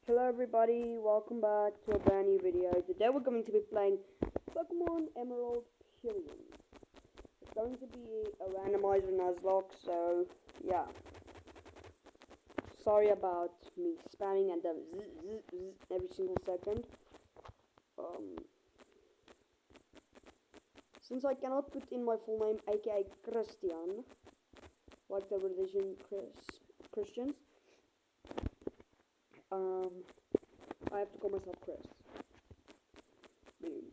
Hello everybody, welcome back to a brand new video. Today we're going to be playing Pokemon Emerald Pillion. It's going to be a randomizer Nuzlocke, so yeah. Sorry about me spamming and the zzz every single second. Since I cannot put in my full name, aka Christian, like the religion Christians, I have to call myself Chris. Boom.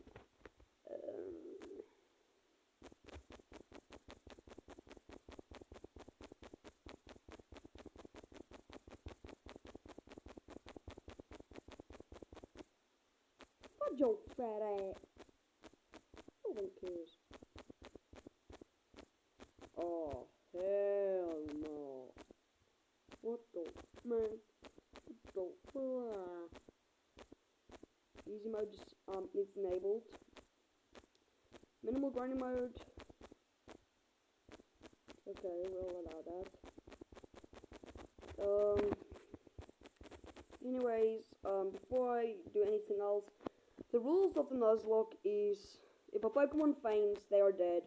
What your fat ass? No one cares. Oh, hell no. What the man? What the Easy mode just needs enabled. Minimal grinding mode. Okay, we'll allow that. Anyways, before I do anything else, the rules of the Nuzlocke is if a Pokemon faints, they are dead,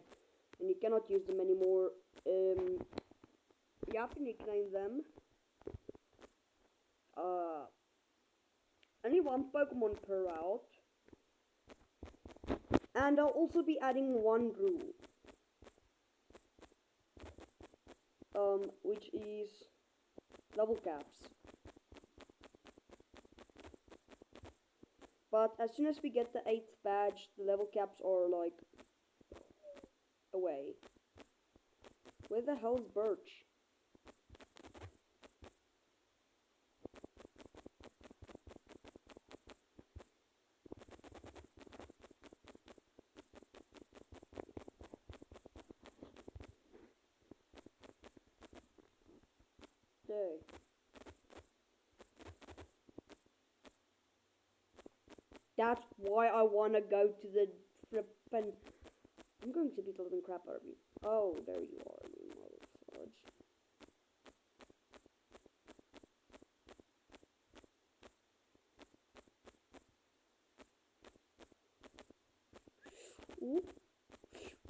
and you cannot use them anymore. You have to nickname them. Only one Pokemon per route. And I'll also be adding one rule. Which is level caps. But as soon as we get the 8th badge, the level caps are like away. Where the hell is Birch? Okay. That's why I wanna go to the flippin'. I'm going to beat the living crap out of you. Oh, there you are, you mother fudge. Ooh.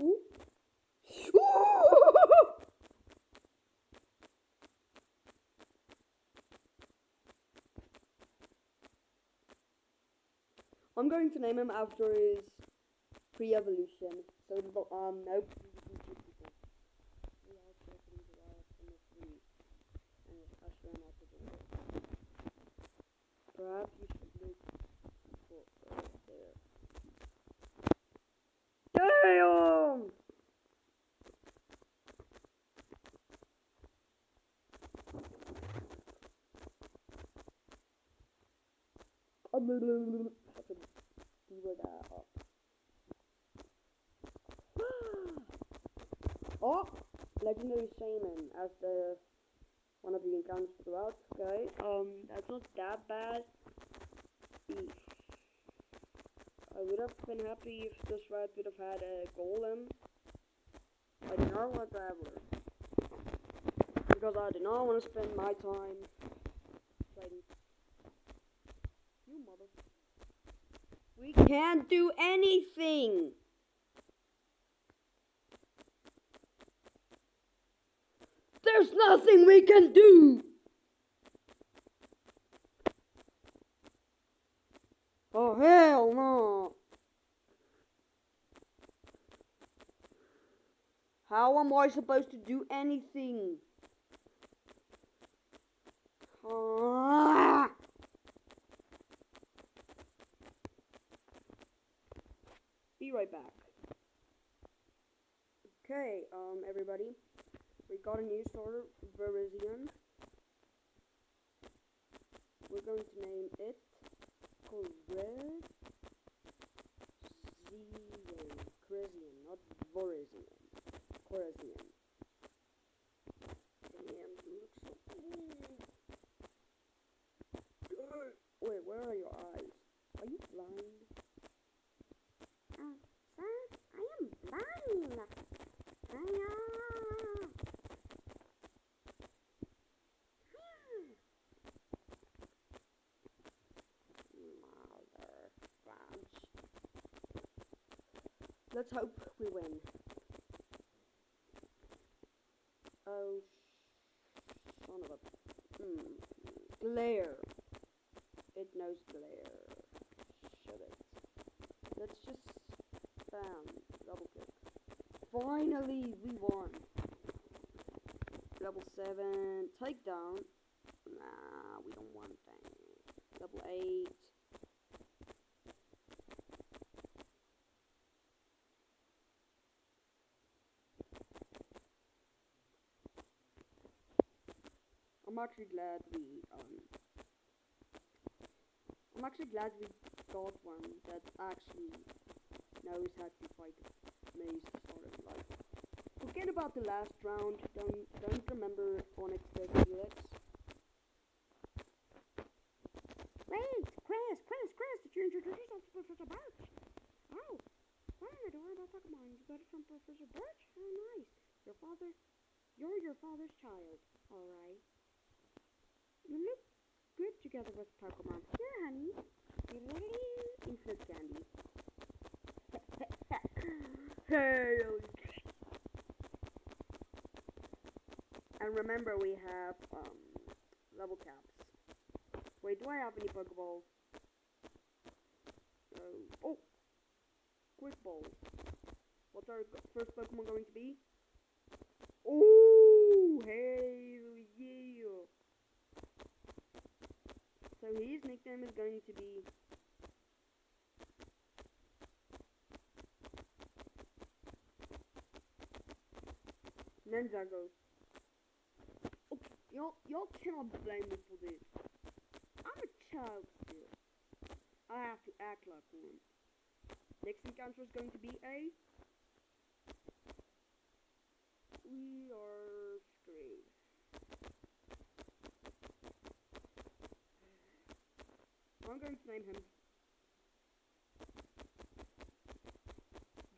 Ooh. I'm going to name him after his pre-evolution. So nope. Perhaps you should look for there. Damn! Have to keyword that up. Oh! Legendary Shaman as the one of the encounters for the route. Okay, that's not that bad. I would have been happy if this route would have had a golem. I do not want that word. Because I do not want to spend my time trading. You mother. We can't do anything! There's nothing we can do! Oh, hell no! How am I supposed to do anything? Be right back. Okay, everybody. We got a new starter, Virizion. We're going to name it Corizion, not Virizion. Corizion. Damn, you look so cool. Wait, where are your eyes? Are you blind? Sir, I am blind. Let's hope we win. Oh, son of a... Glare. It knows glare. Shut it. Let's just... Bam. Double kick. Finally, we won. Level 7. Takedown. Nah, we don't want that. Level 8. I'm actually glad we got one that actually knows how to fight maze sort of like. Forget about the last round. Don't remember Onyx the Helix. Wait, Chris, did you introduce yourself to Professor Birch? Oh, why am I don't worry about Pokemon? You got it from Professor Birch? How nice. You're your father's child. Alright. You look good together with Pokemon. Here, honey. Infinite candy. Hey! And remember, we have level caps. Wait, do I have any Pokeballs? Oh! Quick Ball. What's our first Pokemon going to be? Oh! Hell yeah! So his nickname is going to be... Ninjago. Oh, y'all cannot blame me for this. I'm a child still. I have to act like one. Next encounter is going to be a... We are screwed. I'm going to name him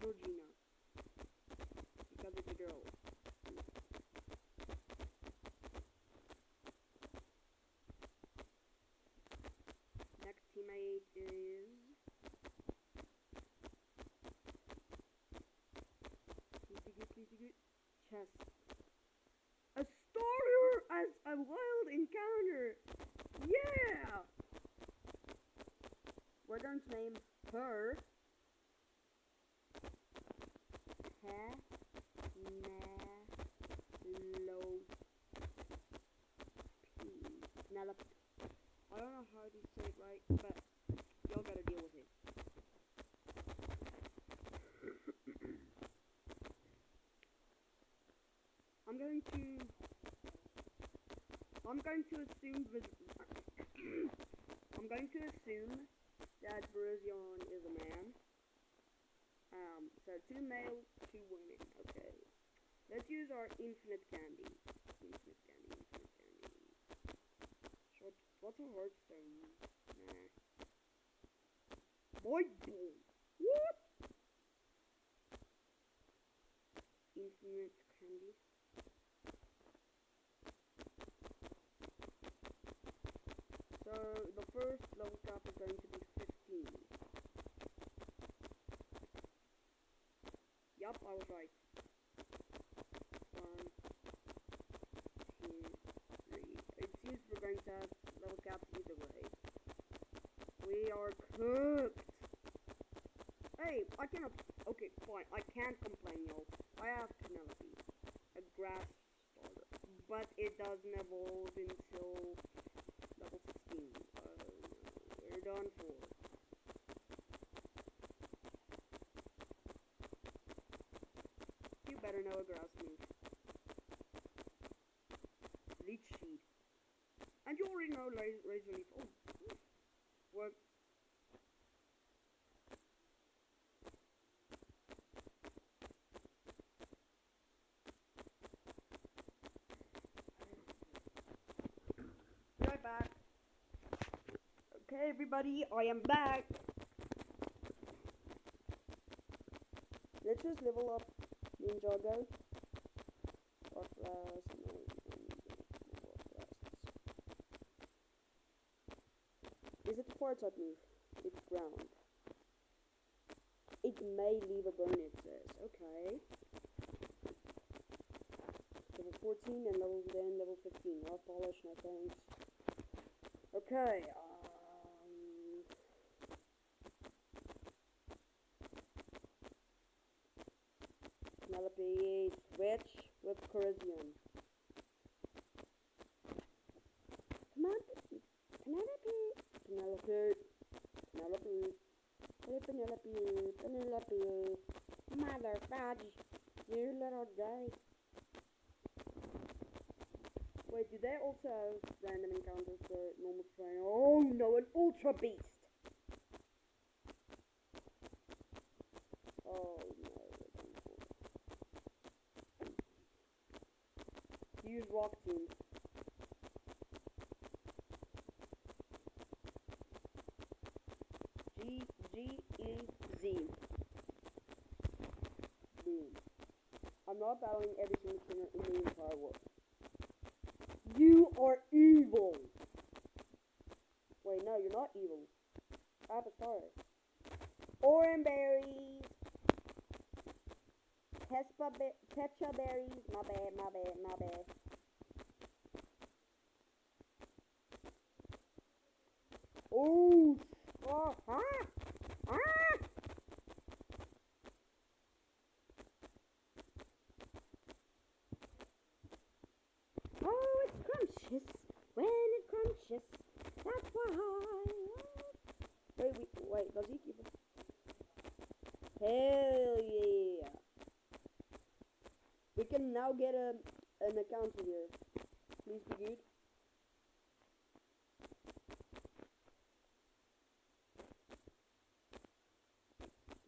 Georgina, because it's a girl. Next teammate is... Please be good. Chess. A starter as a wild encounter! Yeah! We're going to name her Penelope. I don't know how to say it right, but y'all gotta deal with it. I'm going to assume that Virizion is a man. So 2 male, 2 women. Okay. Let's use our infinite candy. Infinite candy. What's a Hearthstone? Nah. Void Ball. What? Infinite candy. So the first level cap is going to be 15. Yup, I was right. 1, 2, 3. It seems we're going to have level caps either way. We are cooked. Hey, I cannot. Okay, fine. I can't complain, y'all. I have Penelope, a grass starter, but it doesn't evolve until level 16. We're done for. You better know a grass move. Leech Seed. And you already know Razor Leaf. Oh, what? Be right back. Okay, everybody, I am back. Let's just level up Ninjago. Is it the fire type move? It's ground. It may leave a burn, it says. Okay. Level 14 and level 15. Rough polish, no thanks. Okay, Penelope, switch with Corinthian. Come on, Penelope. Mother fudge, you little gay. Wait, do they also have random encounters for normal terrain? Oh no, an ultra beast! Oh no, use rock tomb. G-E-Z. Boom. I'm not battling every single trainer in the entire world. You are evil! Wait, no, you're not evil. Apostolic. Oran berries! Pecha berries. My bad. Oh! Oh, huh? Ah! Oh, it's crunches when it crunches. That's why. Wait, does he keep it? Hell yeah! We can now get an account here. Please be good.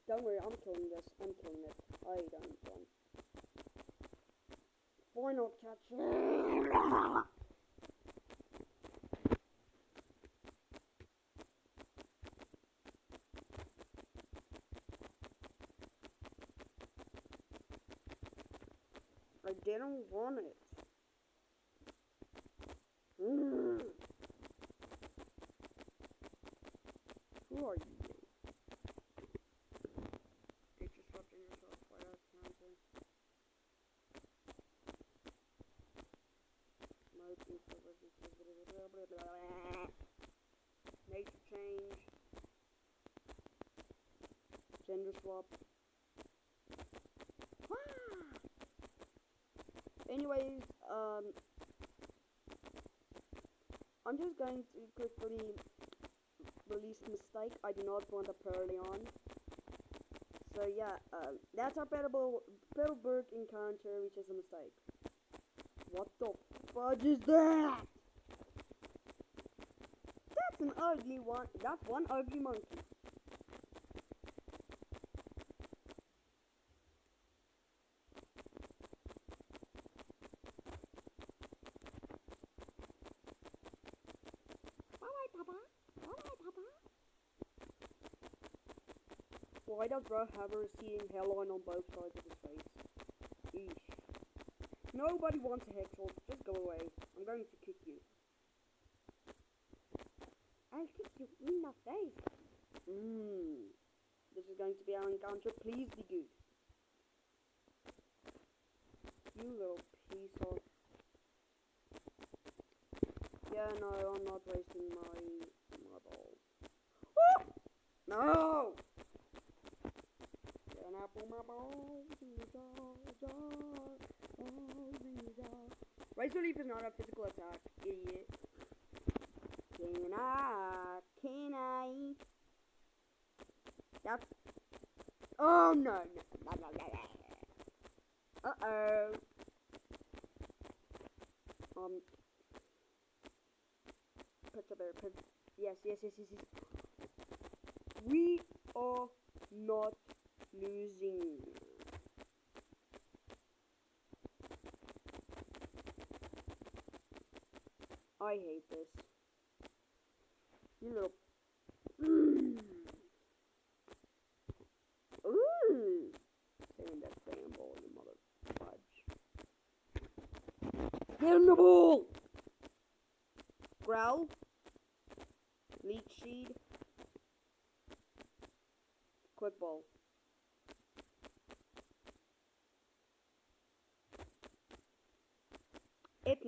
Don't worry, I'm killing this. I'm killing it. I don't want. Final catch. I didn't want it. Who are you? Disrupting yourself. Why not counter? Nature change. Gender swap. Anyways, I'm just going to quickly release Mistake. I do not want a Pearly on. So yeah, that's our Petalburg encounter, which is a mistake. What the fudge is that? That's an ugly one. That's one ugly monkey. Why does bro have a receding hairline on both sides of his face? Eesh. Nobody wants a Hexel. Just go away. I'm going to kick you. I'll kick you in the face. This is going to be our encounter. Please be good. You little piece of... Yeah, no, I'm not wasting my balls. Oh! No! Can I put my balls in the jar? Balls in the jar. Razor Leaf is not a physical attack, idiot. Can I? That's... Oh, no. Uh-oh. Yes. We are not losing. I hate this. You little... Ooh! Saving that damn ball, you mother fudge. Get him the ball! Growl. Leech Seed. Quick Ball.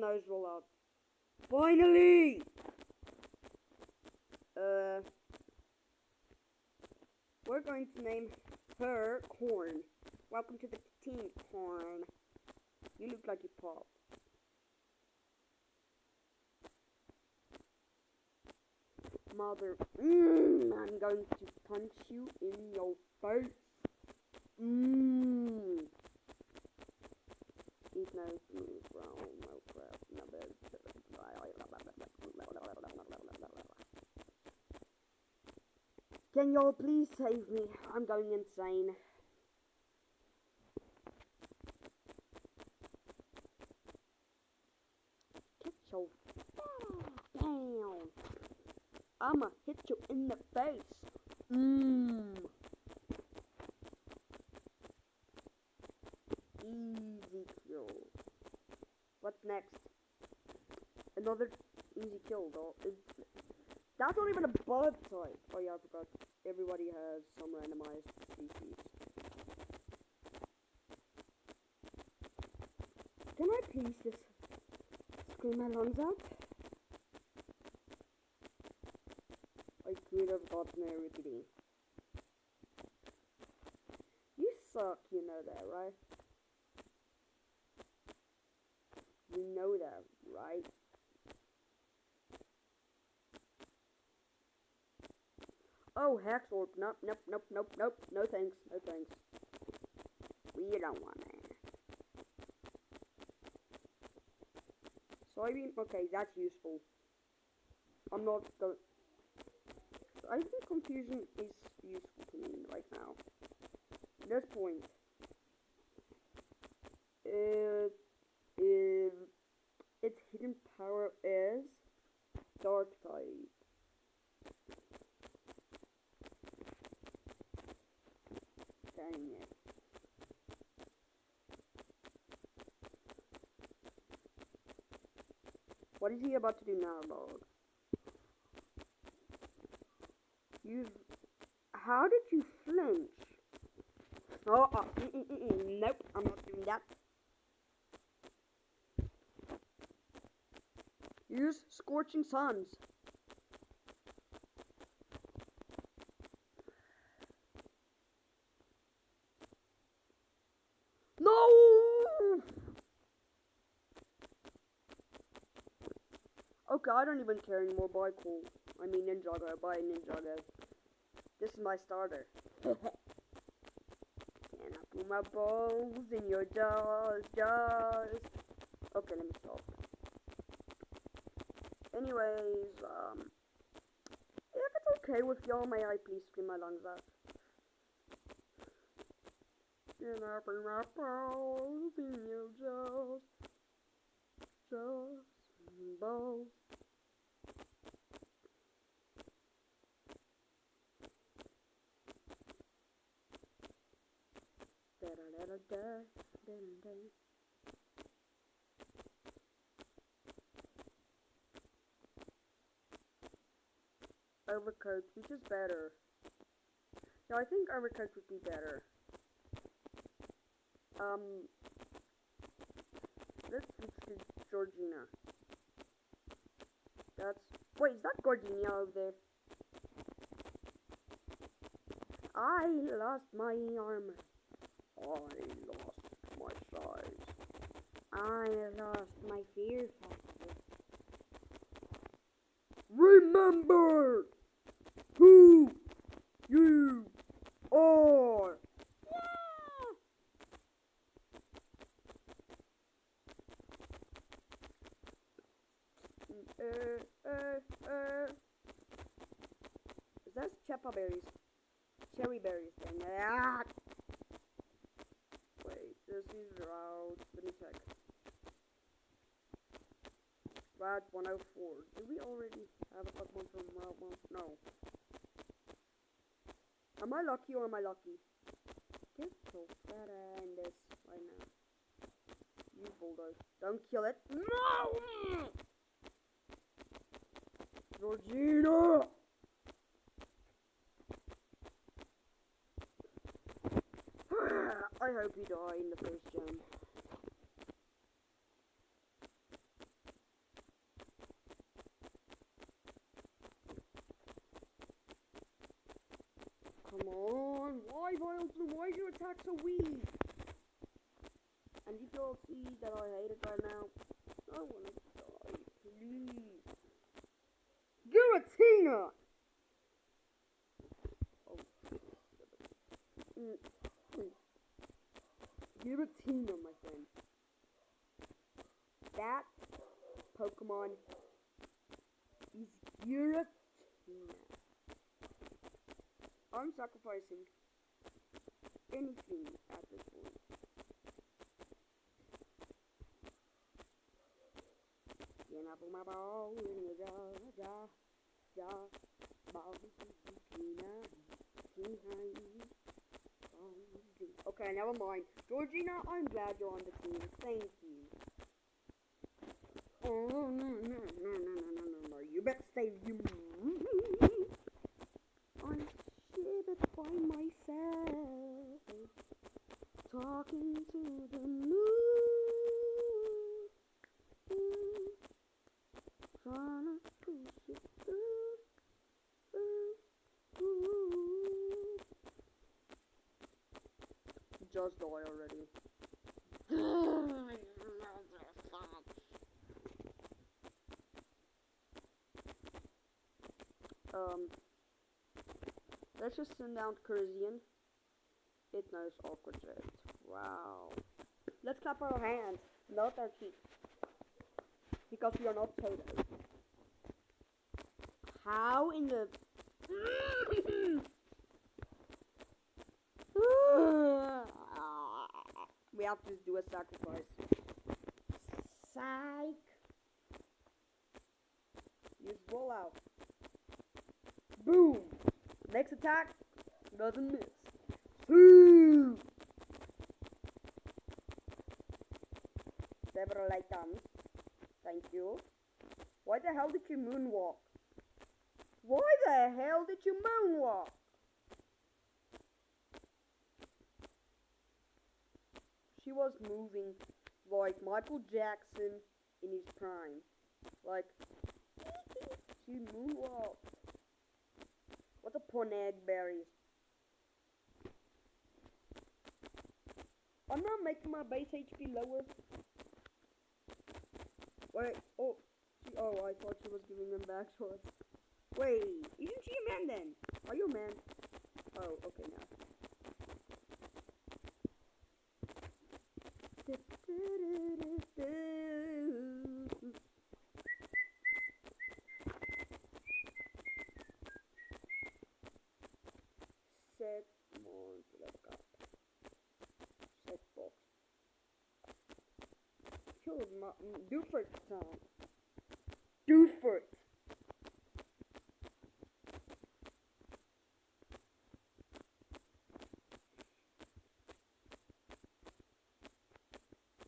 nose roll out. Finally! We're going to name her Corn. Welcome to the team, Corn. You look like you popped. Mother, I'm going to punch you in your face. Eat no smooth brown, no crap, no bad. Can y'all please save me? I'm going insane. Get your down. I'ma hit you in the face. Easy kill. What's next? Another easy kill, though. That's not even a bug type. Oh yeah, I forgot. Everybody has some randomized species. Can I please just scream my lungs out? I could have gotten a repeating. You suck, you know that, right? You know that, right? Oh, Hex Orb. Nope. No thanks. We don't want that. Soybean? Okay, that's useful. I'm not going. I think confusion is useful to me right now. At this point. Its hidden power is Dark type. Dang it. What is he about to do now, dog? How did you flinch? Nope, I'm not doing that. Use Scorching Suns. No! Okay, I don't even care anymore. Bye, cool. I mean Ninjago. Bye, Ninjago. This is my starter. Can I put my balls in your jaws? Okay, let me stop. Anyways, if it's okay with y'all, may I please scream my lungs out? Can I put my balls in your jaws? Balls. Overcoat, which is better? No, I think overcoat would be better. Let's switch to Georgina. Wait, is that Gardenia over there? I lost my armor. I lost my size. I lost my fear factor. Remember who you are. Is that Chepa berries? Cherry berries then. Wait, this is Route. Let me check. Route 104. Did we already have a Pokemon from Route 1? No. Am I lucky or am I lucky? Get so fat in this right now. You bulldoze. Don't kill it. No! Georgina! I hope you die in the first gen. Come on. Why, Vileplume? Why is your attack so weak? And you can all see that I hate it right now. I wanna die, please. Giratina! Oh. Giratina, my friend. That Pokemon is Giratina. I'm sacrificing anything at this point. Can I put my ball in the jar, ball Okay, never mind. Georgina, I'm glad you're on the team. Thank you. Oh, no. You better stay. I'm shivering by myself, talking to the moon, trying to push it through. Just die already. Let's just send down to Carizian. It knows Aqua Jet. Wow. Let's clap our hands, not our cheeks. Because we are not potatoes. How in the... We have to do a sacrifice. Psych. Use roll out. Boom. Next attack doesn't miss. Several items. Thank you. Why the hell did you moonwalk? Why the hell did you moonwalk? She was moving like Michael Jackson in his prime. Like, she moonwalked. What a poneg berries. I'm not making my base HP lower. Wait, oh, I thought she was giving them back shots. Wait, isn't she a man then? Are you a man? Oh, okay now. Set more up. Set box. Killed my Dewford town. Dewford.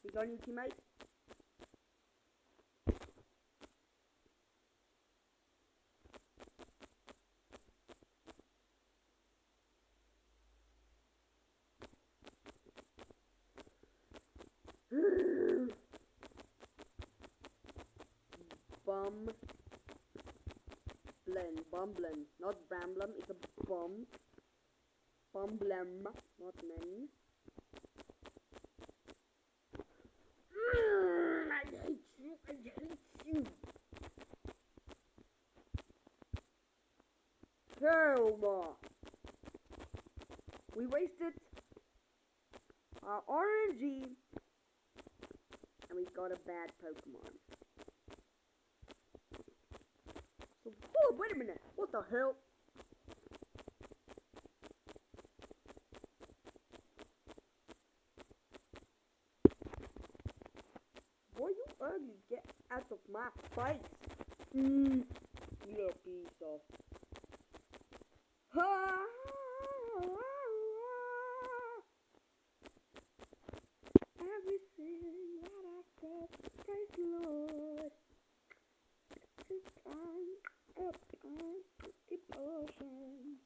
He's on your teammate. Bumblin, not Bramblem, it's a bum. Bumblem, not men. I hate you. Hell, we wasted our RNG and we got a bad Pokemon. So, oh, wait a minute. What the hell? Boy, you ugly. Get out of my face. You little piece of... Everything that I said, praise the Lord. This time up on the potions.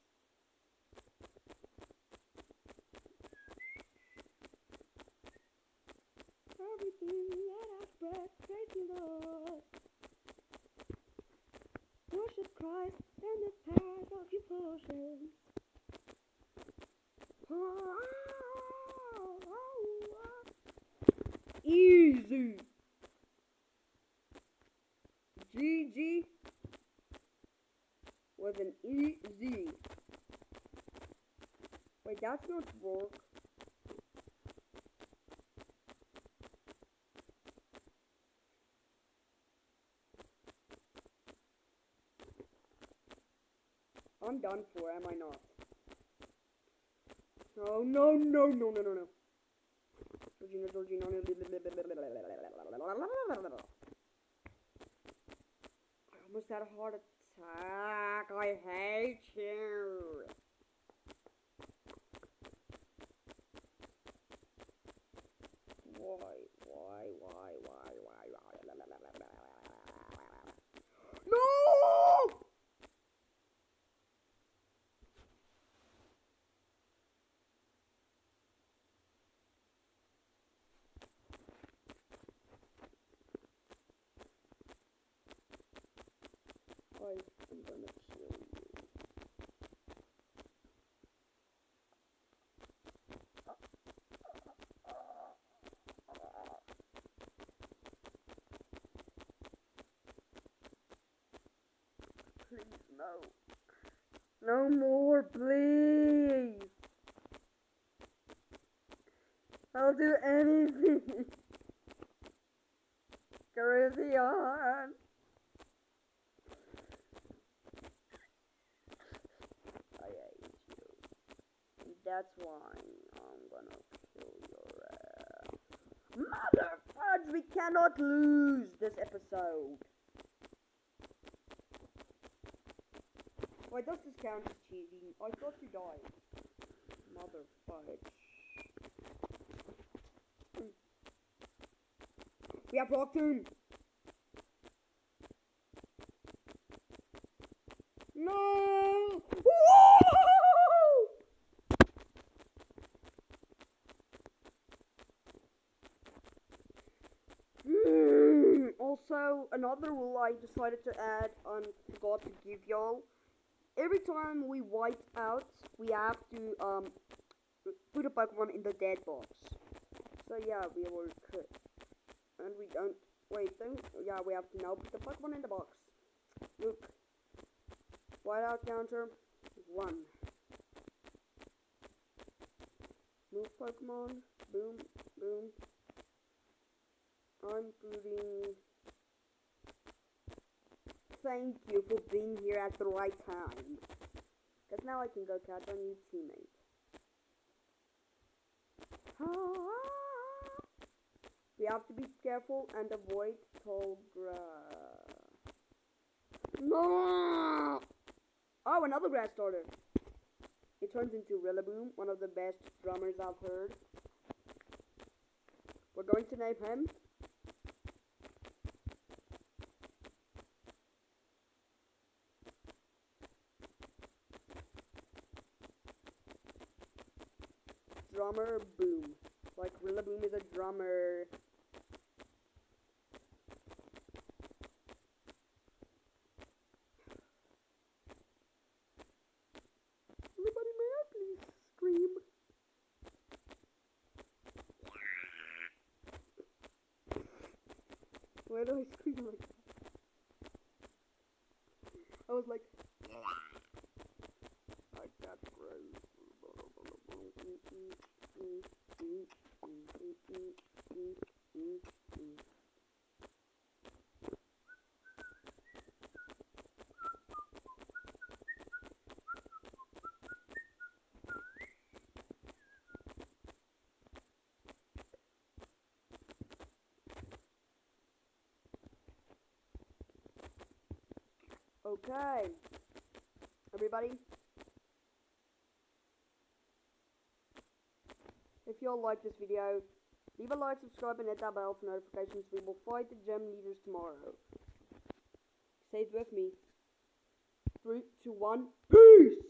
Everything that I spread, praise the Lord. Worship Christ and the power of your potions. Easy. GG with an EZ. Wait, that's not work. I'm done for, am I not? Oh, no, no, no, no, no, no. Georgina. I almost had a heart attack. I hate you. Why? No! I'm gonna kill you. Please, no. No more, please. I'll do anything. Caribbean. I hate you. And that's why I'm gonna kill your ass. Mother fudge, we cannot lose this episode. Why does this count as cheating? I thought you died. Mother fudge. We have Rock Tomb. No! Woo! Also, another rule I decided to add and forgot to give y'all. Every time we wipe out, we have to put a Pokemon in the dead box. So yeah, we will could. And we don't wait then. Yeah, we have to now put the Pokemon in the box. Look. Whiteout counter 1. Move Pokemon. Boom, boom. I'm putting. Thank you for being here at the right time. Because now I can go catch our new teammate. We have to be careful and avoid tall grass. No! Oh, another grass starter. It turns into Rillaboom, one of the best drummers I've heard. We're going to name him Drummer Boom. Like Rillaboom is a drummer. Anybody may I please scream? Why do I scream like that? I was like, got gross. Okay, everybody, if y'all like this video, leave a like, subscribe, and hit that bell for notifications. We will fight the gym leaders tomorrow. Say it with me. 3, 2, 1, peace!